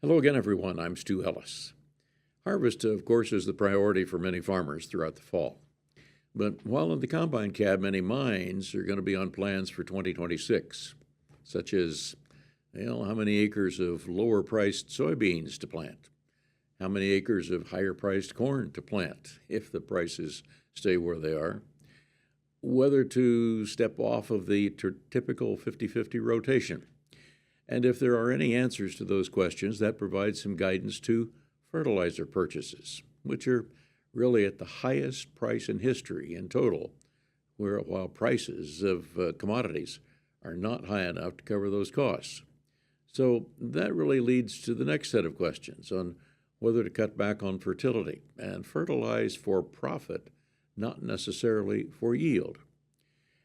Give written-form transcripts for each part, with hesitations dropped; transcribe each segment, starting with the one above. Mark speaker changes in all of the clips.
Speaker 1: Hello again, everyone. I'm Stu Ellis. Harvest, of course, is the priority for many farmers throughout the fall. But while in the combine cab, many minds are going to be on plans for 2026, such as, how many acres of lower priced soybeans to plant? How many acres of higher priced corn to plant if the prices stay where they are? Whether to step off of the typical 50-50 rotation. And if there are any answers to those questions, that provides some guidance to fertilizer purchases, which are really at the highest price in history in total, while prices of commodities are not high enough to cover those costs. So that really leads to the next set of questions on whether to cut back on fertility and fertilize for profit, not necessarily for yield.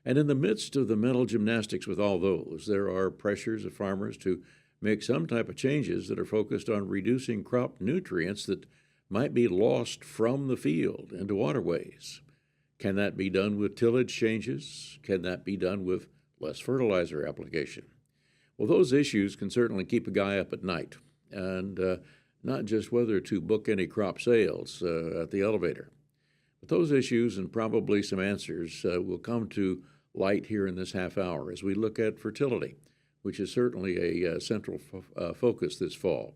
Speaker 1: And in the midst of the mental gymnastics with all those, there are pressures of farmers to make some type of changes that are focused on reducing crop nutrients that might be lost from the field into waterways. Can that be done with tillage changes? Can that be done with less fertilizer application? Well, those issues can certainly keep a guy up at night, and not just whether to book any crop sales at the elevator. But those issues and probably some answers will come to light here in this half hour as we look at fertility, which is certainly a central focus this fall.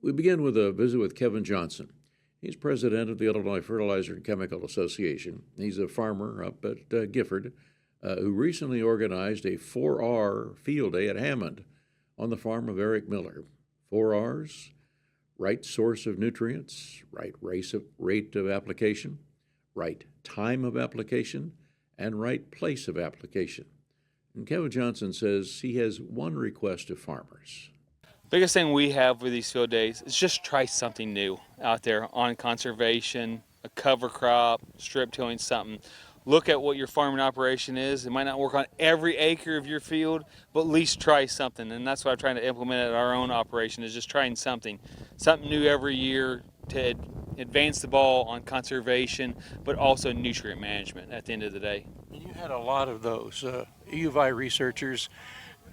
Speaker 1: We begin with a visit with Kevin Johnson. He's president of the Illinois Fertilizer and Chemical Association. He's a farmer up at Gifford who recently organized a 4R field day at Hammond on the farm of Eric Miller. 4Rs, right source of nutrients, right rate of application, right time of application, and right place of application. And Kevin Johnson says he has one request of farmers.
Speaker 2: Biggest thing we have with these field days is just try something new out there on conservation, a cover crop, strip tilling, something. Look at what your farming operation is. It might not work on every acre of your field, but at least try something. And that's what I'm trying to implement at our own operation, is just trying something new every year to advance the ball on conservation, but also nutrient management at the end of the day.
Speaker 3: And you had a lot of those UVI researchers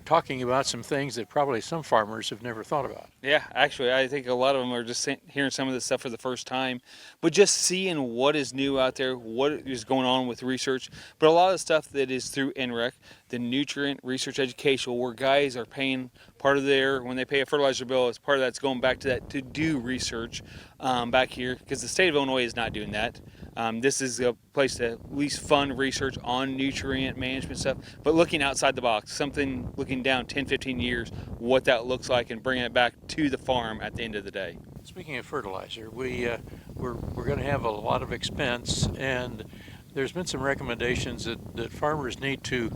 Speaker 3: talking about some things that probably some farmers have never thought about.
Speaker 2: Yeah, actually, I think a lot of them are just hearing some of this stuff for the first time, but just seeing what is new out there, what is going on with research. But a lot of the stuff that is through NREC, the Nutrient Research Education, where guys are paying part of when they pay a fertilizer bill, as part of that's going back to that to do research back here, because the state of Illinois is not doing that. This is a place to at least fund research on nutrient management stuff, but looking outside the box, something looking down 10, 15 years, what that looks like, and bringing it back to the farm at the end of the day.
Speaker 3: Speaking of fertilizer, we're going to have a lot of expense, and there's been some recommendations that farmers need to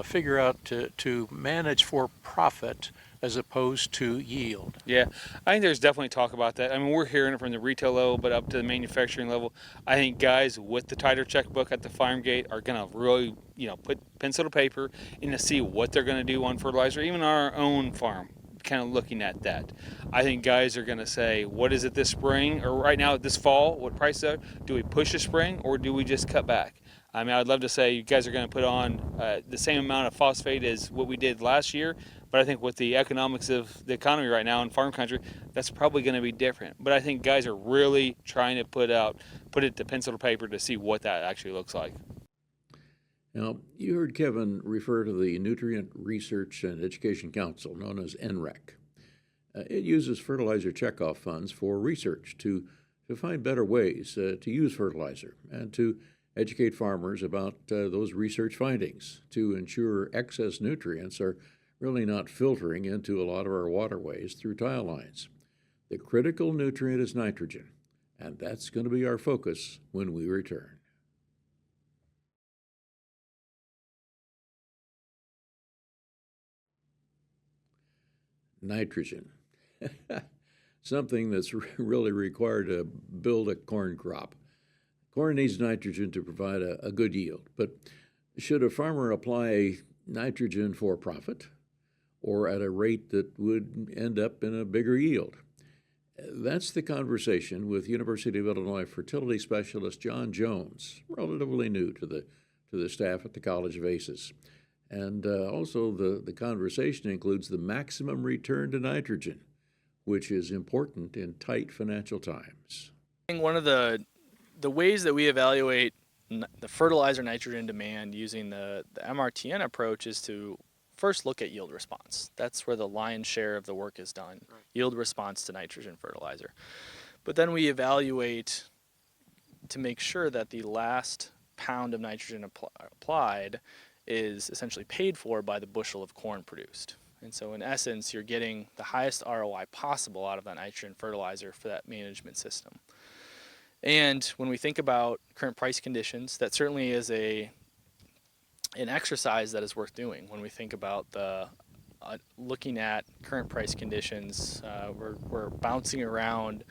Speaker 3: figure out to manage for profit as opposed to yield.
Speaker 2: Yeah, I think there's definitely talk about that. I mean, we're hearing it from the retail level, but up to the manufacturing level. I think guys with the tighter checkbook at the farm gate are going to really, put pencil to paper and to see what they're going to do on fertilizer, even on our own farm, kind of looking at that. I think guys are going to say, what is it this spring, or right now this fall, what price are? Do we push the spring, or do we just cut back? I mean, I'd love to say you guys are going to put on the same amount of phosphate as what we did last year, but I think with the economics of the economy right now in farm country, that's probably going to be different. But I think guys are really trying to put it to pencil to paper to see what that actually looks like.
Speaker 1: Now, you heard Kevin refer to the Nutrient Research and Education Council, known as NREC. It uses fertilizer checkoff funds for research to find better ways to use fertilizer and to educate farmers about those research findings to ensure excess nutrients are really not filtering into a lot of our waterways through tile lines. The critical nutrient is nitrogen, and that's going to be our focus when we return. Nitrogen. Something that's really required to build a corn crop. Corn needs nitrogen to provide a good yield, but should a farmer apply nitrogen for profit or at a rate that would end up in a bigger yield? That's the conversation with University of Illinois fertility specialist John Jones, relatively new to the staff at the College of ACES. And also the conversation includes the maximum return to nitrogen. which is important in tight financial times.
Speaker 4: I think one of the ways that we evaluate the fertilizer nitrogen demand using the MRTN approach is to first look at yield response. That's where the lion's share of the work is done, right. Yield response to nitrogen fertilizer. But then we evaluate to make sure that the last pound of nitrogen applied is essentially paid for by the bushel of corn produced. And so in essence, you're getting the highest ROI possible out of that nitrogen fertilizer for that management system. And when we think about current price conditions, that certainly is an exercise that is worth doing. When we think about the looking at current price conditions, we're bouncing around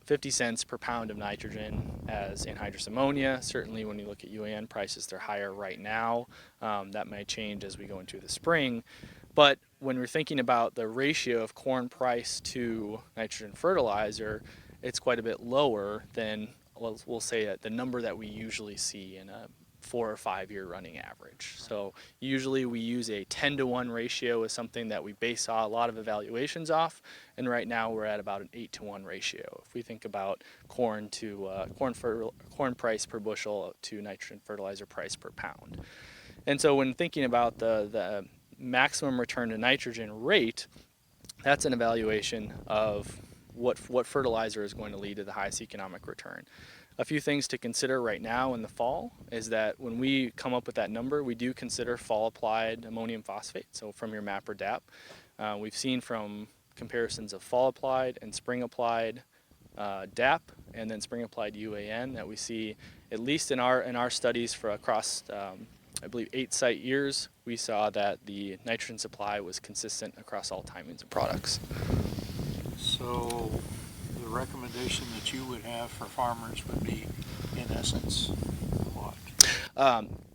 Speaker 4: 50 cents per pound of nitrogen as anhydrous ammonia. Certainly when you look at UAN prices, they're higher right now. That may change as we go into the spring. But when we're thinking about the ratio of corn price to nitrogen fertilizer, it's quite a bit lower than, we'll say, the number that we usually see in a 4 or 5 year running average. So usually we use a 10-to-1 ratio as something that we base a lot of evaluations off, and right now we're at about an 8-to-1 ratio. If we think about corn price per bushel to nitrogen fertilizer price per pound. And so when thinking about the maximum return to nitrogen rate, that's an evaluation of what fertilizer is going to lead to the highest economic return. A few things to consider right now in the fall is that when we come up with that number, we do consider fall applied ammonium phosphate, so from your MAP or DAP. We've seen from comparisons of fall applied and spring applied DAP and then spring applied UAN that we see, at least in our studies for across I believe 8 site years, we saw that the nitrogen supply was consistent across all timings and products.
Speaker 3: So the recommendation that you would have for farmers would be, in essence, what?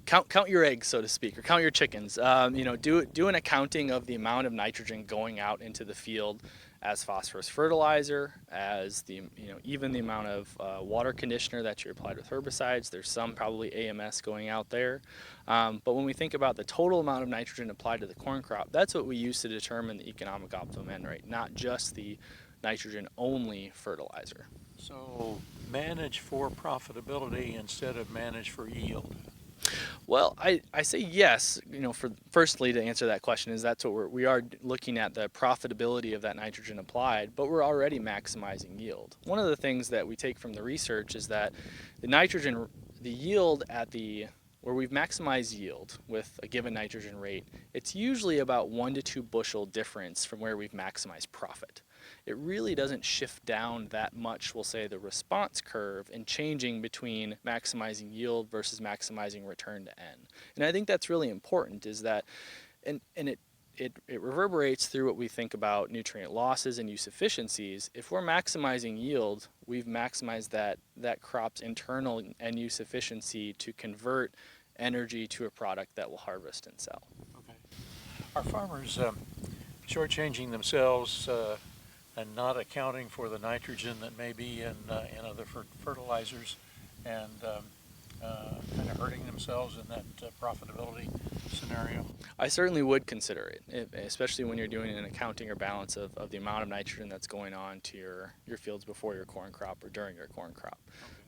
Speaker 4: Count your eggs, so to speak, or count your chickens. Do an accounting of the amount of nitrogen going out into the field as phosphorus fertilizer, as even the amount of water conditioner that you applied with herbicides. There's some probably AMS going out there. But when we think about the total amount of nitrogen applied to the corn crop, that's what we use to determine the economic optimum end rate, not just the nitrogen only fertilizer.
Speaker 3: So manage for profitability instead of manage for yield.
Speaker 4: Well, I say yes, firstly to answer that question is that's what we are looking at, the profitability of that nitrogen applied, but we're already maximizing yield. One of the things that we take from the research is that the yield where we've maximized yield with a given nitrogen rate, it's usually about 1 to 2 bushel difference from where we've maximized profit. It really doesn't shift down that much, we'll say, the response curve in changing between maximizing yield versus maximizing return to N. And I think that's really important, is that, and it reverberates through what we think about nutrient losses and use efficiencies. If we're maximizing yield, we've maximized that crop's internal and use efficiency to convert energy to a product that will harvest and sell.
Speaker 3: Okay. Are farmers shortchanging themselves and not accounting for the nitrogen that may be in other fertilizers and kind of hurting themselves in that profitability scenario?
Speaker 4: I certainly would consider it, especially when you're doing an accounting or balance of the amount of nitrogen that's going on to your fields before your corn crop or during your corn crop.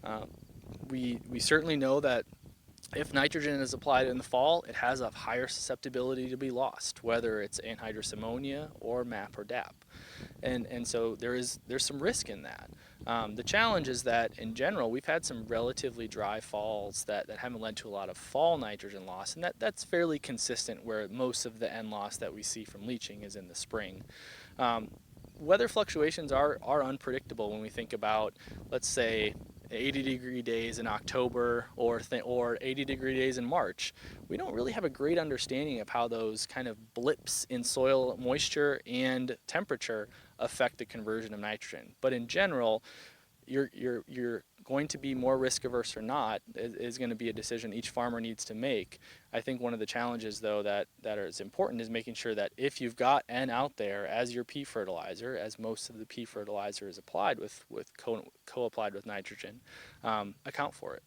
Speaker 4: Okay. We certainly know that if nitrogen is applied in the fall, it has a higher susceptibility to be lost, whether it's anhydrous ammonia or MAP or DAP. And so there's some risk in that. The challenge is that in general, we've had some relatively dry falls that haven't led to a lot of fall nitrogen loss, and that's fairly consistent where most of the N loss that we see from leaching is in the spring. Weather fluctuations are unpredictable when we think about, let's say, 80-degree days in October or 80-degree days in March. We don't really have a great understanding of how those kind of blips in soil moisture and temperature affect the conversion of nitrogen. But in general, you're going to be more risk averse or not is going to be a decision each farmer needs to make. I think one of the challenges, though, that is important is making sure that if you've got N out there as your P fertilizer, as most of the P fertilizer is applied with co-applied with nitrogen, account for it.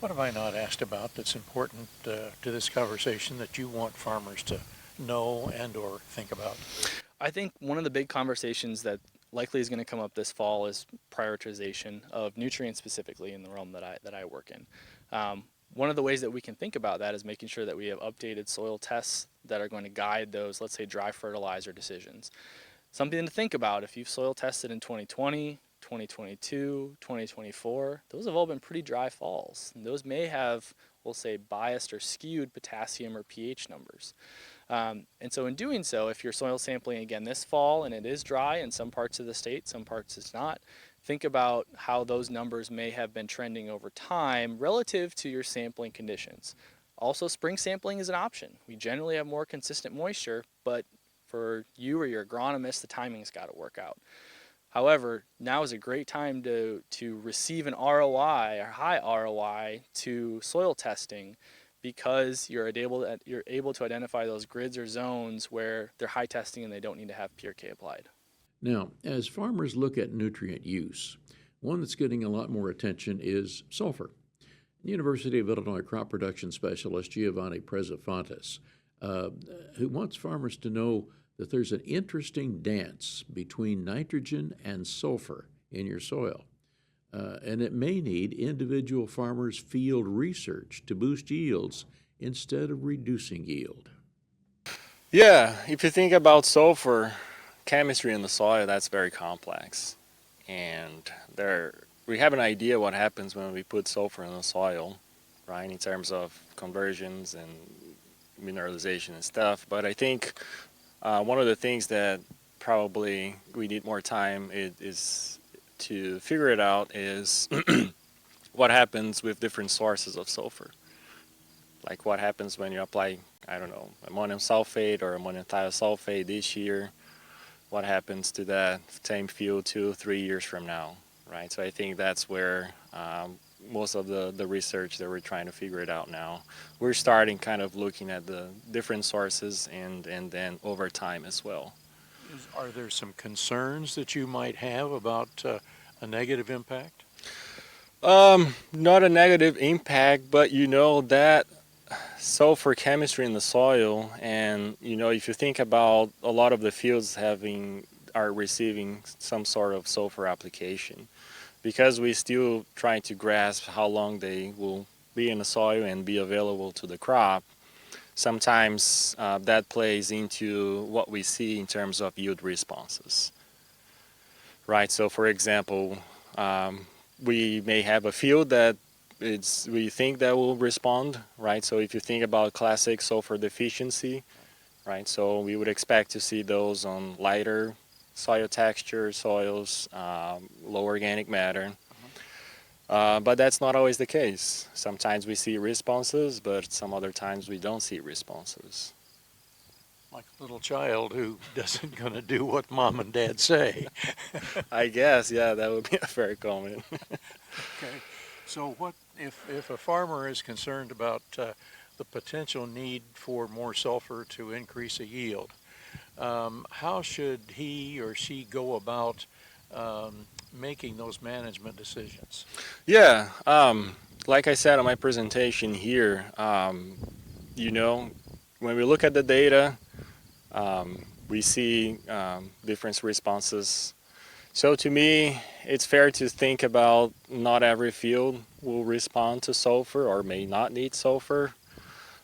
Speaker 3: What have I not asked about that's important to this conversation that you want farmers to know and or think about?
Speaker 4: I think one of the big conversations that likely is going to come up this fall is prioritization of nutrients specifically in the realm that I work in. One of the ways that we can think about that is making sure that we have updated soil tests that are going to guide those, let's say, dry fertilizer decisions. Something to think about: if you've soil tested in 2020, 2022, 2024, those have all been pretty dry falls. And those may have, we'll say, biased or skewed potassium or pH numbers. And so in doing so, if you're soil sampling again this fall and it is dry in some parts of the state, some parts it's not, think about how those numbers may have been trending over time relative to your sampling conditions. Also, spring sampling is an option. We generally have more consistent moisture, but for you or your agronomist, the timing's got to work out. However, now is a great time to receive an ROI or high ROI to soil testing, because you're able to identify those grids or zones where they're high testing and they don't need to have PRK applied.
Speaker 1: Now, as farmers look at nutrient use, one that's getting a lot more attention is sulfur. University of Illinois crop production specialist Giovanni Prezafontes, who wants farmers to know that there's an interesting dance between nitrogen and sulfur in your soil. And it may need individual farmers' field research to boost yields instead of reducing yield.
Speaker 5: Yeah, if you think about sulfur chemistry in the soil, that's very complex. And we have an idea what happens when we put sulfur in the soil, right, in terms of conversions and mineralization and stuff. But I think one of the things that probably we need more time is to figure it out is what happens with different sources of sulfur. Like what happens when you apply, I don't know, ammonium sulfate or ammonium thiosulfate this year. What happens to that same field 2-3 years from now, right? So I think that's where most of the research that we're trying to figure it out now. We're starting kind of looking at the different sources and then over time as well.
Speaker 3: Are there some concerns that you might have about a negative impact?
Speaker 5: Not a negative impact, but you know that sulfur chemistry in the soil, and you know, if you think about a lot of the fields are receiving some sort of sulfur application, because we're still trying to grasp how long they will be in the soil and be available to the crop. Sometimes that plays into what we see in terms of yield responses, right? So for example, we may have a field that we think that will respond, right? So if you think about classic sulfur deficiency, right? So we would expect to see those on lighter soil texture soils, low organic matter. But that's not always the case. Sometimes we see responses, but some other times we don't see responses.
Speaker 3: Like a little child who doesn't going to do what mom and dad say.
Speaker 5: I guess, yeah, that would be a fair comment.
Speaker 3: Okay. So what if a farmer is concerned about the potential need for more sulfur to increase a yield, how should he or she go about making those management decisions?
Speaker 5: Yeah, like I said on my presentation here, you know, when we look at the data, we see different responses. So to me, it's fair to think about not every field will respond to sulfur or may not need sulfur.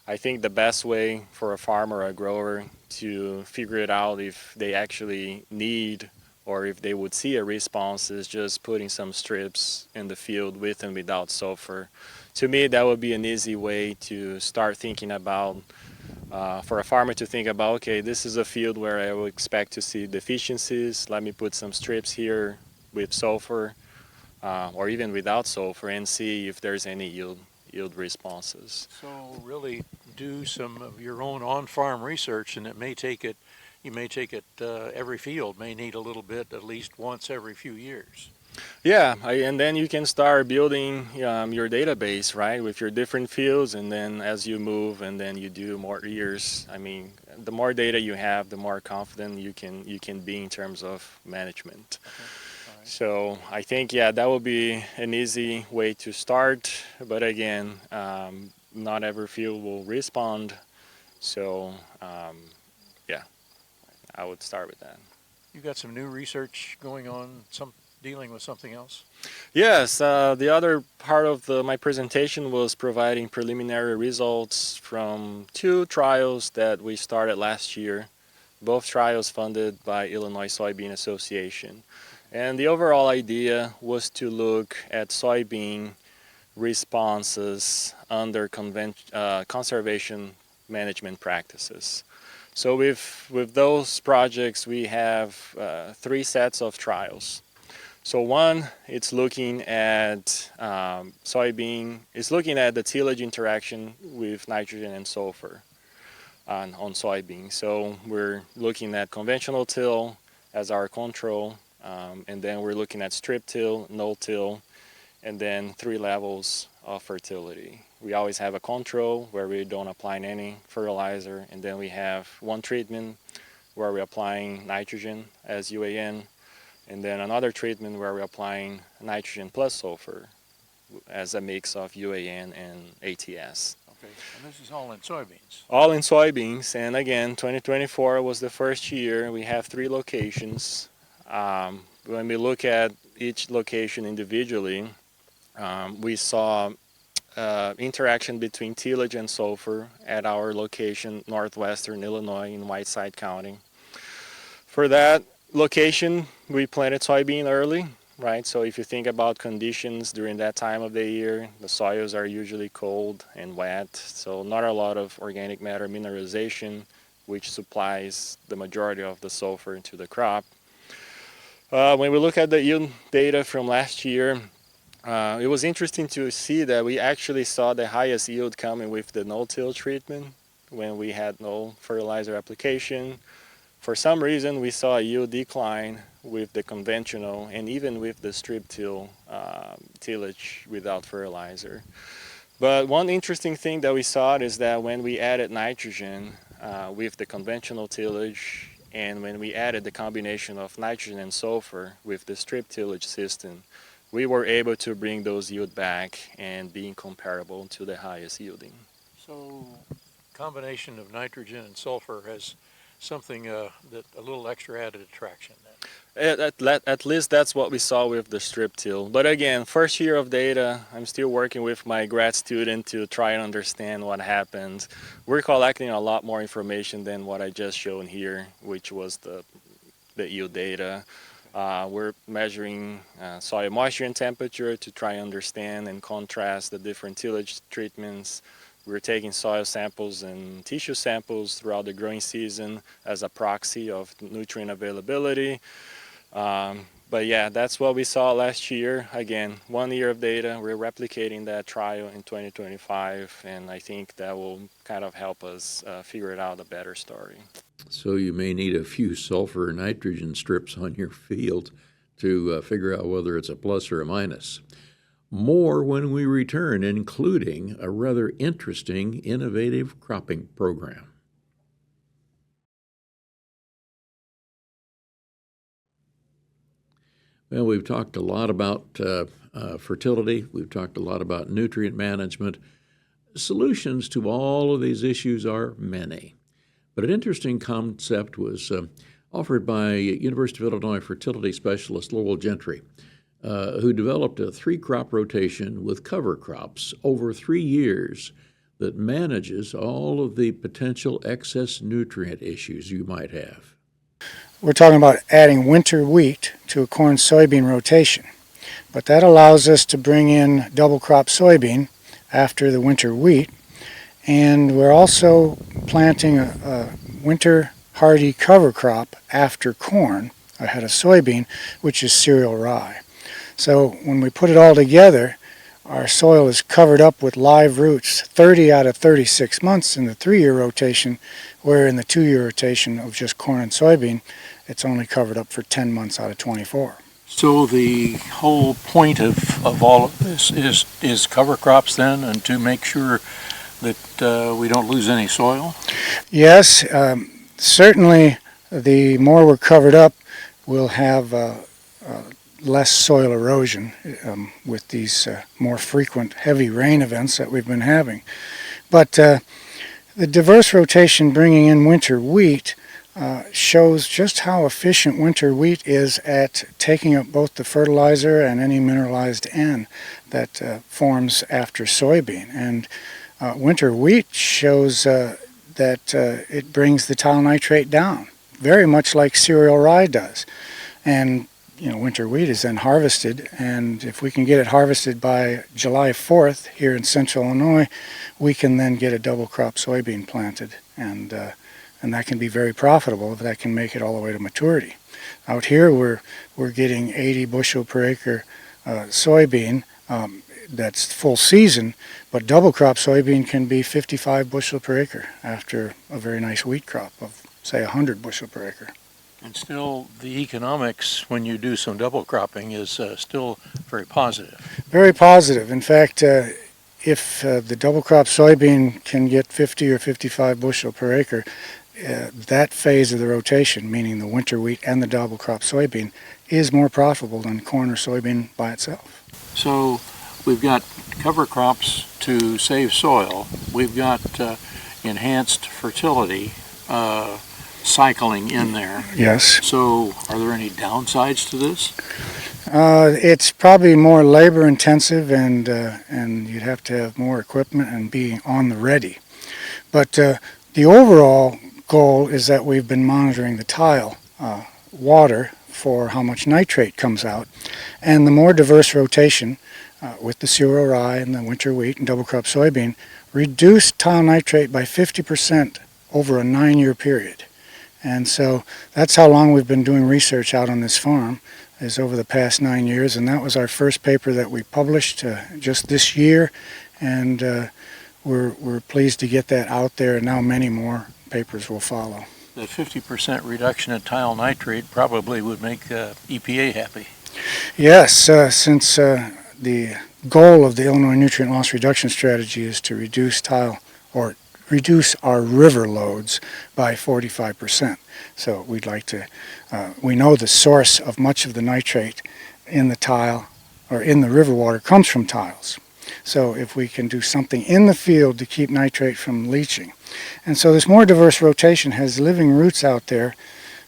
Speaker 5: I think the best way for a farmer or a grower to figure it out if they actually need or if they would see a response is just putting some strips in the field with and without sulfur. To me, that would be an easy way to start thinking about, for a farmer to think about, okay, this is a field where I would expect to see deficiencies. Let me put some strips here with sulfur or even without sulfur and see if there's any yield responses.
Speaker 3: So really do some of your own on-farm research, and you may take it every field may need a little bit at least once every few years.
Speaker 5: Yeah, and then you can start building your database, right, with your different fields, and then as you move and then you do more years, I mean, the more data you have, the more confident you can be in terms of management.
Speaker 3: Okay. All right.
Speaker 5: So I think, yeah, that would be an easy way to start, but again, not every field will respond, so yeah, I would start with that.
Speaker 3: You got some new research going on, some dealing with something else?
Speaker 5: Yes, the other part of my presentation was providing preliminary results from 2 trials that we started last year, both trials funded by Illinois Soybean Association. And the overall idea was to look at soybean responses under conservation management practices. So with those projects, we have 3 sets of trials. So one, it's looking at it's looking at the tillage interaction with nitrogen and sulfur on soybean. So we're looking at conventional till as our control, and then we're looking at strip till, no till, and then 3 levels of fertility. We always have a control where we don't apply any fertilizer, and then we have 1 treatment where we're applying nitrogen as UAN, and then another treatment where we're applying nitrogen plus sulfur as a mix of UAN and ATS.
Speaker 3: Okay, and this is all in soybeans.
Speaker 5: All in soybeans, and again, 2024 was the first year. We have 3 locations. When we look at each location individually, we saw interaction between tillage and sulfur at our location, northwestern Illinois in Whiteside County. For that location, we planted soybean early, right? So if you think about conditions during that time of the year, the soils are usually cold and wet, so not a lot of organic matter mineralization, which supplies the majority of the sulfur to the crop. When we look at the yield data from last year, it was interesting to see that we actually saw the highest yield coming with the no-till treatment when we had no fertilizer application. For some reason, we saw a yield decline with the conventional and even with the strip till tillage without fertilizer. But one interesting thing that we saw is that when we added nitrogen with the conventional tillage and when we added the combination of nitrogen and sulfur with the strip tillage system, we were able to bring those yield back and being comparable to the highest yielding.
Speaker 3: So combination of nitrogen and sulfur has something that a little extra added attraction then.
Speaker 5: At least that's what we saw with the strip till. But again, first year of data, I'm still working with my grad student to try and understand what happened. We're collecting a lot more information than what I just shown here, which was the yield data. We're measuring soil moisture and temperature to try and understand and contrast the different tillage treatments. We're taking soil samples and tissue samples throughout the growing season as a proxy of nutrient availability. But yeah, that's what we saw last year. Again, 1 year of data. We're replicating that trial in 2025, and I think that will kind of help us figure it out a better story.
Speaker 1: So you may need a few sulfur and nitrogen strips on your field to figure out whether it's a plus or a minus. More when we return, including a rather interesting, innovative cropping program. Well, we've talked a lot about fertility. We've talked a lot about nutrient management. Solutions to all of these issues are many. But an interesting concept was offered by University of Illinois fertility specialist Lowell Gentry, who developed a 3-crop rotation with cover crops over 3 years that manages all of the potential excess nutrient issues you might have.
Speaker 6: We're talking about adding winter wheat to a corn-soybean rotation, but that allows us to bring in double crop soybean after the winter wheat, and we're also planting a winter hardy cover crop after corn ahead of soybean, which is cereal rye. So when we put it all together, our soil is covered up with live roots 30 out of 36 months in the 3-year rotation, where in the 2-year rotation of just corn and soybean, it's only covered up for 10 months out of 24.
Speaker 3: So the whole point of all of this is cover crops then, and to make sure that we don't lose any soil?
Speaker 6: Yes, certainly the more we're covered up, we'll have less soil erosion with these more frequent heavy rain events that we've been having. But the diverse rotation bringing in winter wheat shows just how efficient winter wheat is at taking up both the fertilizer and any mineralized N that forms after soybean. And winter wheat shows that it brings the tile nitrate down, very much like cereal rye does. And winter wheat is then harvested, and if we can get it harvested by July 4th here in central Illinois, we can then get a double crop soybean planted, and that can be very profitable if that can make it all the way to maturity. Out here we're getting 80 bushel per acre soybean. That's full season, but double crop soybean can be 55 bushel per acre after a very nice wheat crop of, say, 100 bushel per acre.
Speaker 3: And still, the economics when you do some double cropping is still very positive.
Speaker 6: Very positive. In fact, if the double crop soybean can get 50 or 55 bushel per acre, that phase of the rotation, meaning the winter wheat and the double crop soybean, is more profitable than corn or soybean by itself.
Speaker 3: So we've got cover crops to save soil. We've got enhanced fertility cycling in there.
Speaker 6: Yes.
Speaker 3: So are there any downsides to this?
Speaker 6: It's probably more labor intensive, and you'd have to have more equipment and be on the ready. But the overall goal is that we've been monitoring the tile water for how much nitrate comes out, and the more diverse rotation with the cereal rye and the winter wheat and double crop soybean reduced tile nitrate by 50% over a 9-year period. And so that's how long we've been doing research out on this farm, is over the past 9 years, and that was our first paper that we published just this year, and we're pleased to get that out there, and now many more papers will follow.
Speaker 3: The 50% reduction in tile nitrate probably would make EPA happy.
Speaker 6: Yes, since the goal of the Illinois Nutrient Loss Reduction Strategy is to reduce our river loads by 45%. So we'd like to, we know the source of much of the nitrate in the tile or in the river water comes from tiles. So if we can do something in the field to keep nitrate from leaching. And so this more diverse rotation has living roots out there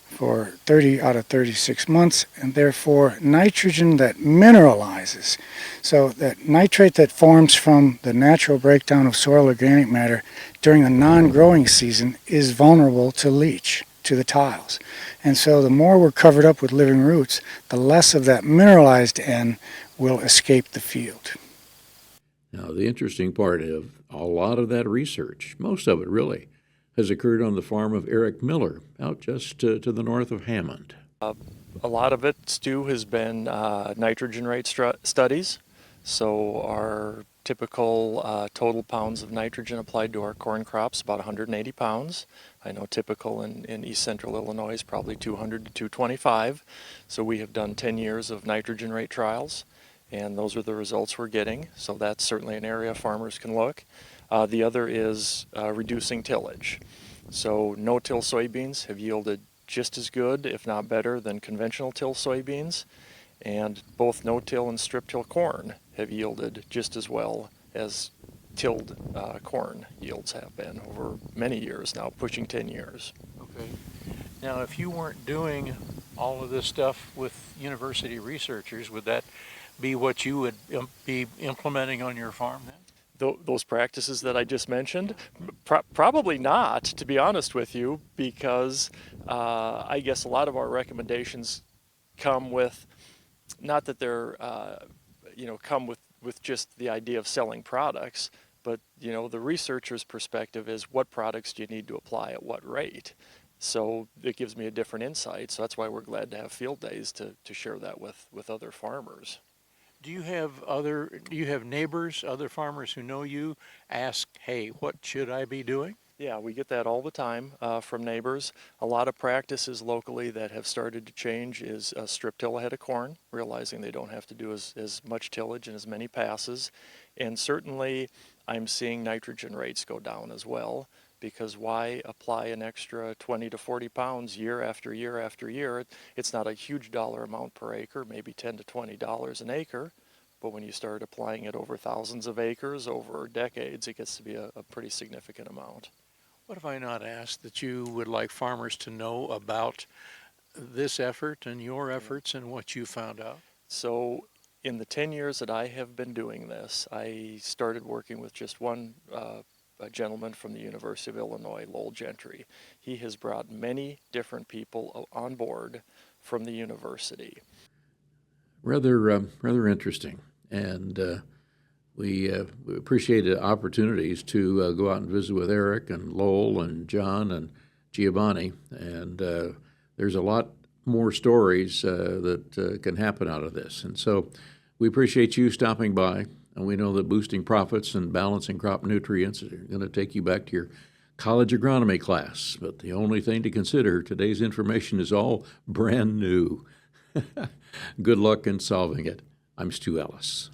Speaker 6: for 30 out of 36 months, and therefore nitrogen that mineralizes. So that nitrate that forms from the natural breakdown of soil organic matter during the non-growing season is vulnerable to leach to the tiles. And so the more we're covered up with living roots, the less of that mineralized N will escape the field.
Speaker 1: Now, the interesting part of a lot of that research, most of it really, has occurred on the farm of Eric Miller, out just to the north of Hammond.
Speaker 7: A lot of it, Stu, has been nitrogen rate studies. So our typical total pounds of nitrogen applied to our corn crops, about 180 pounds. I know typical in east central Illinois is probably 200 to 225. So we have done 10 years of nitrogen rate trials, and those are the results we're getting. So that's certainly an area farmers can look. The other is reducing tillage. So no-till soybeans have yielded just as good, if not better, than conventional till soybeans. And both no-till and strip-till corn have yielded just as well as tilled corn yields have been over many years now, pushing 10 years.
Speaker 3: Okay. Now, if you weren't doing all of this stuff with university researchers, would that be what you would be implementing on your farm then?
Speaker 7: Those practices that I just mentioned? Probably not, to be honest with you, because I guess a lot of our recommendations come with, not that they're, come with just the idea of selling products, but, the researcher's perspective is what products do you need to apply at what rate? So it gives me a different insight. So that's why we're glad to have field days to share that with other farmers.
Speaker 3: Do you have neighbors, other farmers who know you, ask, hey, what should I be doing?
Speaker 7: Yeah, we get that all the time from neighbors. A lot of practices locally that have started to change is strip till ahead of corn, realizing they don't have to do as much tillage and as many passes. And certainly I'm seeing nitrogen rates go down as well, because why apply an extra 20 to 40 pounds year after year after year? It's not a huge dollar amount per acre, maybe $10 to $20 an acre, but when you start applying it over thousands of acres, over decades, it gets to be a pretty significant amount.
Speaker 3: What have I not asked that you would like farmers to know about this effort and your efforts and what you found out?
Speaker 7: So, in the 10 years that I have been doing this, I started working with just one a gentleman from the University of Illinois, Lowell Gentry. He has brought many different people on board from the university.
Speaker 1: Rather interesting, and we appreciate the opportunities to go out and visit with Eric and Lowell and John and Giovanni, and there's a lot more stories that can happen out of this. And so we appreciate you stopping by, and we know that boosting profits and balancing crop nutrients are going to take you back to your college agronomy class. But the only thing to consider, today's information is all brand new. Good luck in solving it. I'm Stu Ellis.